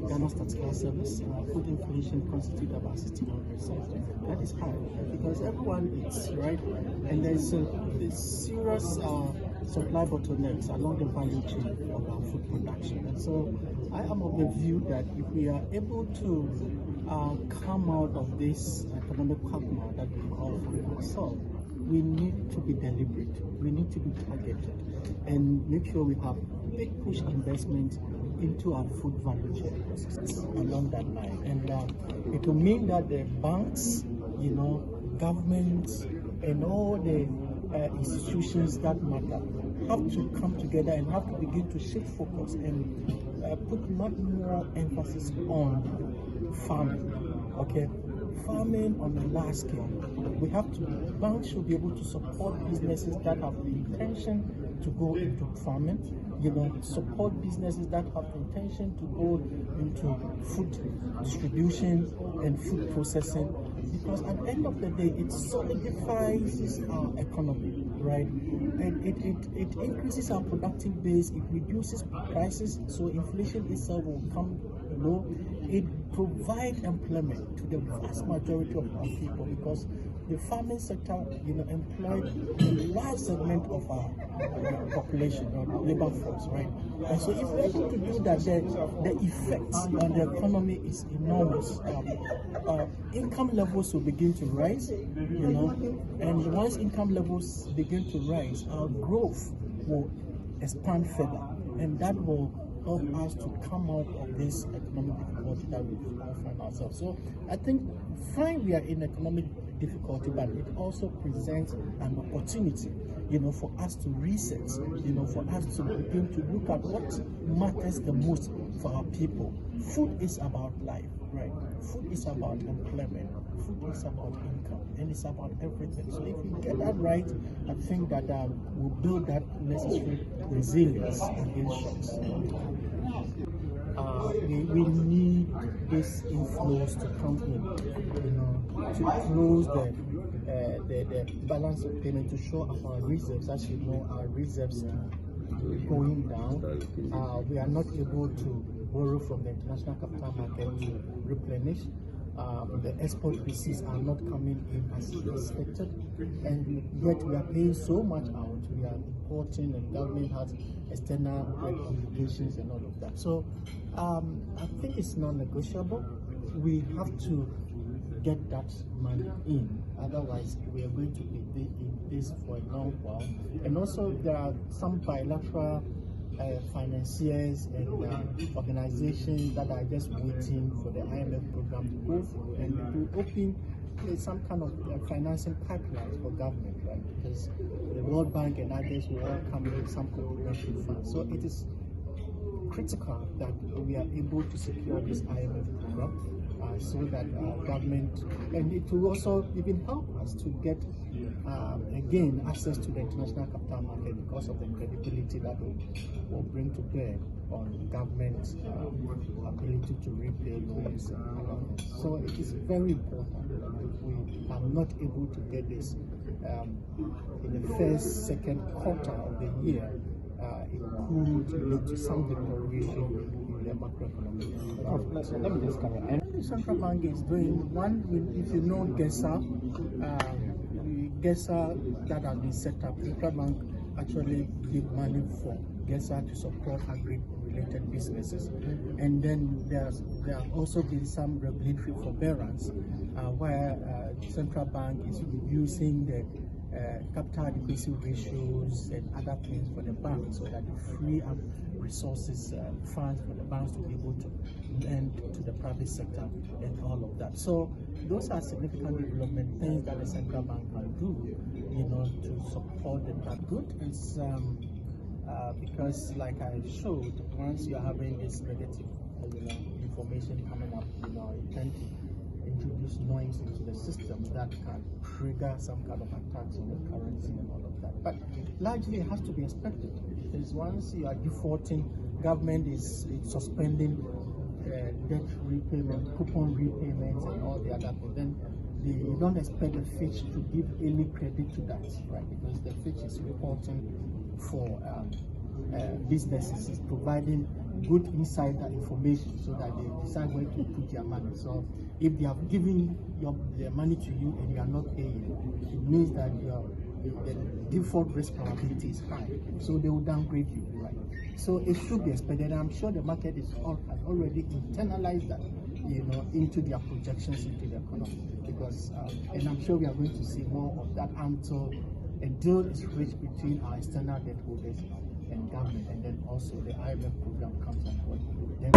Ghana Statistical Service, food inflation constitutes about 61%. That is high because everyone eats, right? And there's serious supply bottlenecks along the value chain of our food production. And so I am of the view that if we are able to come out of this economic quagmire that we all find ourselves, we need to be deliberate, we need to be targeted, and make sure we have big push investment into our food value chain along that line. And it will mean that the banks, governments, and all the institutions that matter have to come together and have to begin to shift focus and put much more emphasis on farming. Okay, farming on a large scale. Banks should be able to support businesses that have the intention to go into farming, support businesses that have the intention to go into food distribution and food processing, because at the end of the day, it solidifies our economy, right? And it increases our productive base, it reduces prices, so inflation itself will come low. It provides employment to the vast majority of our people, because the farming sector, employs a large segment of our population, or labor force, right? And so if we're able to do that, the effects on the economy is enormous. Income levels will begin to rise, and once income levels begin to rise, our growth will expand further, and that will help us to come out of this economic difficulty that we find ourselves. So I think fine, we are in economic difficulty, but it also presents an opportunity, for us to reset, for us to begin to look at what matters the most for our people. Food is about life, right? Food is about employment. Food is about income, and it's about everything. So if we get that right, I think that we'll build that necessary resilience against shocks. We need these inflows to come in, to close the balance of payment, to show up our reserves. As you know, our reserves keep going down. We are not able to borrow from the international capital market to replenish. The export receipts are not coming in as expected, and yet we are paying so much out. We are importing, and government has external obligations and all of that. So I think it's non-negotiable. We have to get that money in, otherwise we are going to be in this for a long while. And also there are some bilateral financiers and organizations that are just waiting for the IMF program to go through, and to open some kind of financing pipelines for government, right? Because the World Bank and others will all come with some complementary funds. So it is critical that we are able to secure this IMF program, so that government, and it will also even help us to get again access to the international capital market, because of the credibility that will bring to bear on government's ability to repay loans. So it is very important that if we are not able to get this in the first, second quarter of the year, it could lead to some deterioration in the macroeconomic. Let me just come in. The central bank is doing one, if you know GESA that has been set up. The central bank actually give money for GESA to support agri-related businesses, and then there have also been some regulatory forbearance where the central bank is reducing the capital adequacy ratios and other things for the bank, so that they free up resources, funds for the banks to be able to lend to the private sector and all of that. So those are significant development things that the central bank can do, to support that good. It's because, like I showed, once you're having this negative information coming up, you tend to introduce noise into the system that can trigger some kind of attacks on the currency and all of that. But largely it has to be expected, because once you are defaulting, government is suspending debt repayment, coupon repayments and all the other things, then you don't expect the Fitch to give any credit to that, right? Because the Fitch is reporting for businesses, is providing good insider information so that they decide where to put their money. So if they have given their money to you and you are not paying, it means that the default risk probability is high. So they will downgrade you, right? So it should be expected. I'm sure the market has already internalized that, into their projections into the economy. Because, and I'm sure we are going to see more of that until a deal is reached between our external debt holders and government, and then also the IMF program comes on board. Then